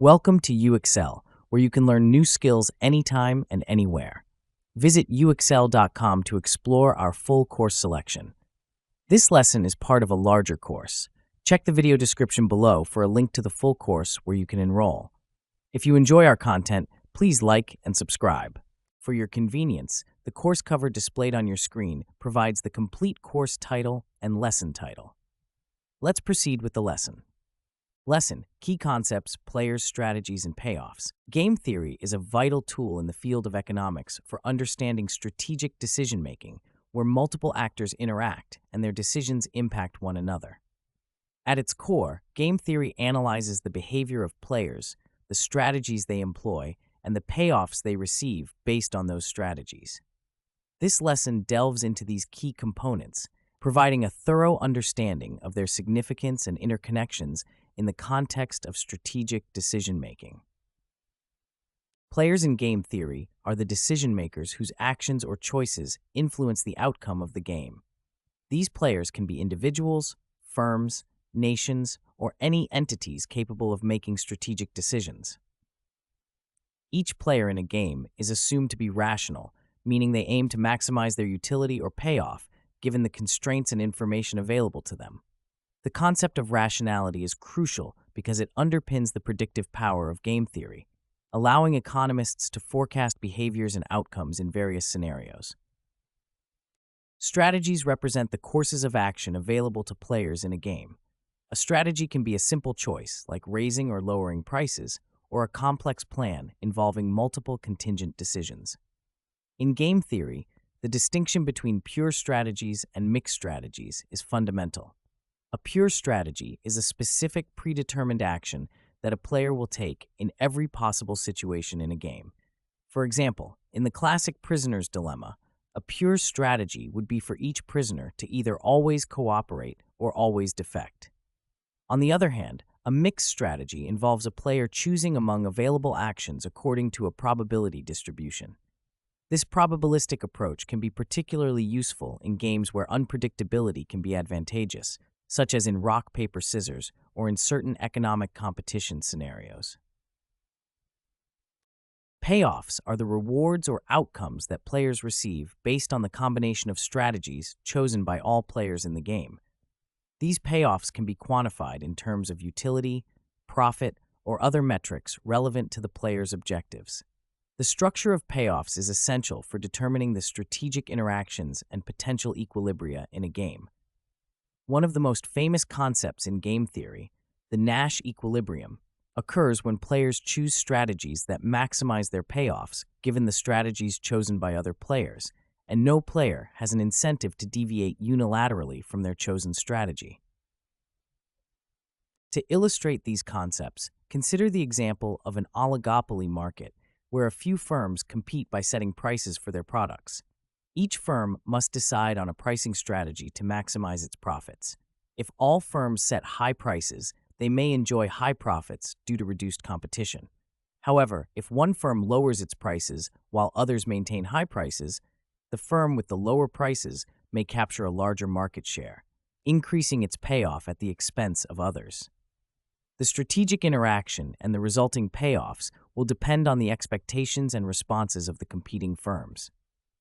Welcome to UXL, where you can learn new skills anytime and anywhere. Visit uxl.com to explore our full course selection. This lesson is part of a larger course. Check the video description below for a link to the full course where you can enroll. If you enjoy our content, please like and subscribe. For your convenience, the course cover displayed on your screen provides the complete course title and lesson title. Let's proceed with the lesson. Lesson: Key Concepts, Players, Strategies, and Payoffs. Game theory is a vital tool in the field of economics for understanding strategic decision-making, where multiple actors interact and their decisions impact one another. At its core, game theory analyzes the behavior of players, the strategies they employ, and the payoffs they receive based on those strategies. This lesson delves into these key components, providing a thorough understanding of their significance and interconnections in the context of strategic decision-making. Players in game theory are the decision-makers whose actions or choices influence the outcome of the game. These players can be individuals, firms, nations, or any entities capable of making strategic decisions. Each player in a game is assumed to be rational, meaning they aim to maximize their utility or payoff given the constraints and information available to them. The concept of rationality is crucial because it underpins the predictive power of game theory, allowing economists to forecast behaviors and outcomes in various scenarios. Strategies represent the courses of action available to players in a game. A strategy can be a simple choice, like raising or lowering prices, or a complex plan involving multiple contingent decisions. In game theory, the distinction between pure strategies and mixed strategies is fundamental. A pure strategy is a specific predetermined action that a player will take in every possible situation in a game. For example, in the classic prisoner's dilemma, a pure strategy would be for each prisoner to either always cooperate or always defect. On the other hand, a mixed strategy involves a player choosing among available actions according to a probability distribution. This probabilistic approach can be particularly useful in games where unpredictability can be advantageous, such as in rock, paper, scissors, or in certain economic competition scenarios. Payoffs are the rewards or outcomes that players receive based on the combination of strategies chosen by all players in the game. These payoffs can be quantified in terms of utility, profit, or other metrics relevant to the player's objectives. The structure of payoffs is essential for determining the strategic interactions and potential equilibria in a game. One of the most famous concepts in game theory, the Nash equilibrium, occurs when players choose strategies that maximize their payoffs given the strategies chosen by other players, and no player has an incentive to deviate unilaterally from their chosen strategy. To illustrate these concepts, consider the example of an oligopoly market where a few firms compete by setting prices for their products. Each firm must decide on a pricing strategy to maximize its profits. If all firms set high prices, they may enjoy high profits due to reduced competition. However, if one firm lowers its prices while others maintain high prices, the firm with the lower prices may capture a larger market share, increasing its payoff at the expense of others. The strategic interaction and the resulting payoffs will depend on the expectations and responses of the competing firms.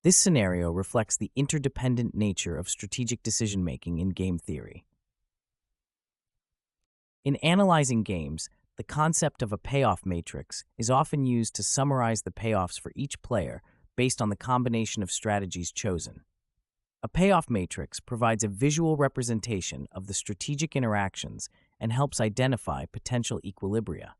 This scenario reflects the interdependent nature of strategic decision-making in game theory. In analyzing games, the concept of a payoff matrix is often used to summarize the payoffs for each player based on the combination of strategies chosen. A payoff matrix provides a visual representation of the strategic interactions and helps identify potential equilibria.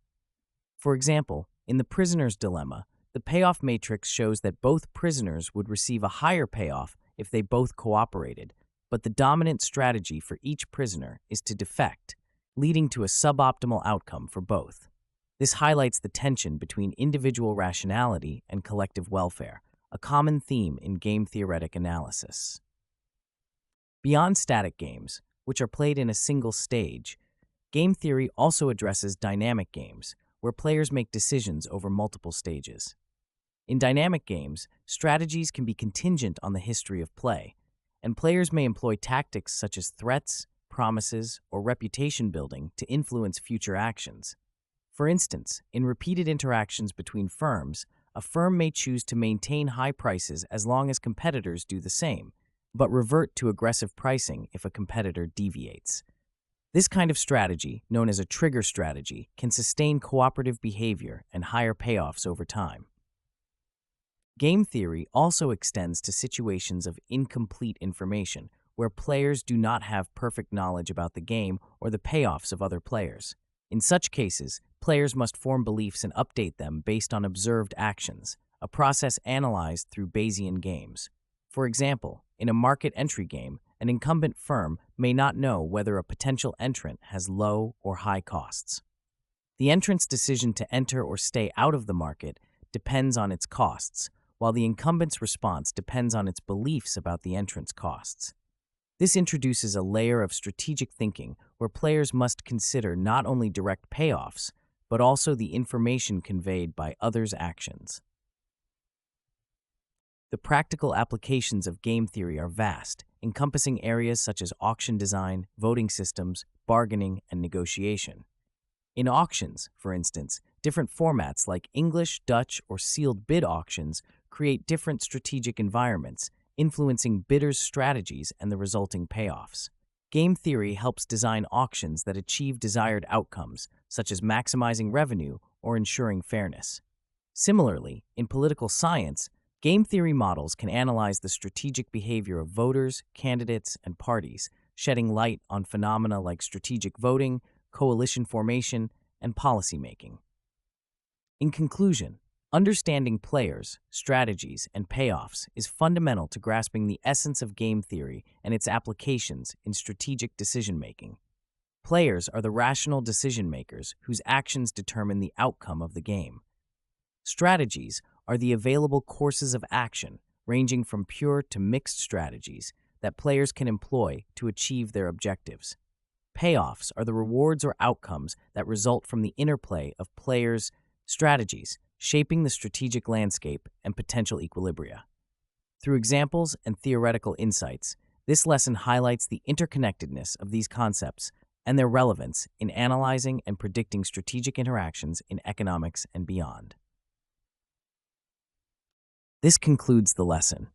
For example, in the prisoner's dilemma, the payoff matrix shows that both prisoners would receive a higher payoff if they both cooperated, but the dominant strategy for each prisoner is to defect, leading to a suboptimal outcome for both. This highlights the tension between individual rationality and collective welfare, a common theme in game theoretic analysis. Beyond static games, which are played in a single stage, game theory also addresses dynamic games, where players make decisions over multiple stages. In dynamic games, strategies can be contingent on the history of play, and players may employ tactics such as threats, promises, or reputation building to influence future actions. For instance, in repeated interactions between firms, a firm may choose to maintain high prices as long as competitors do the same, but revert to aggressive pricing if a competitor deviates. This kind of strategy, known as a trigger strategy, can sustain cooperative behavior and higher payoffs over time. Game theory also extends to situations of incomplete information, where players do not have perfect knowledge about the game or the payoffs of other players. In such cases, players must form beliefs and update them based on observed actions, a process analyzed through Bayesian games. For example, in a market entry game, an incumbent firm may not know whether a potential entrant has low or high costs. The entrant's decision to enter or stay out of the market depends on its costs, while the incumbent's response depends on its beliefs about the entrant's costs. This introduces a layer of strategic thinking where players must consider not only direct payoffs, but also the information conveyed by others' actions. The practical applications of game theory are vast, encompassing areas such as auction design, voting systems, bargaining, and negotiation. In auctions, for instance, different formats like English, Dutch, or sealed bid auctions create different strategic environments, influencing bidders' strategies and the resulting payoffs. Game theory helps design auctions that achieve desired outcomes, such as maximizing revenue or ensuring fairness. Similarly, in political science, game theory models can analyze the strategic behavior of voters, candidates, and parties, shedding light on phenomena like strategic voting, coalition formation, and policymaking. In conclusion, understanding players, strategies, and payoffs is fundamental to grasping the essence of game theory and its applications in strategic decision-making. Players are the rational decision-makers whose actions determine the outcome of the game. Strategies are the available courses of action, ranging from pure to mixed strategies, that players can employ to achieve their objectives. Payoffs are the rewards or outcomes that result from the interplay of players' strategies, shaping the strategic landscape and potential equilibria. Through examples and theoretical insights, this lesson highlights the interconnectedness of these concepts and their relevance in analyzing and predicting strategic interactions in economics and beyond. This concludes the lesson.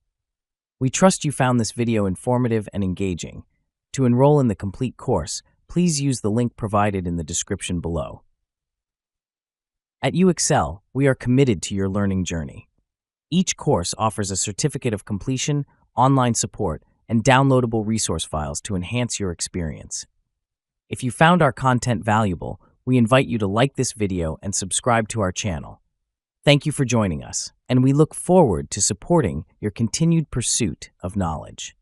We trust you found this video informative and engaging. To enroll in the complete course, please use the link provided in the description below. At UExcel, we are committed to your learning journey. Each course offers a certificate of completion, online support, and downloadable resource files to enhance your experience. If you found our content valuable, we invite you to like this video and subscribe to our channel. Thank you for joining us, and we look forward to supporting your continued pursuit of knowledge.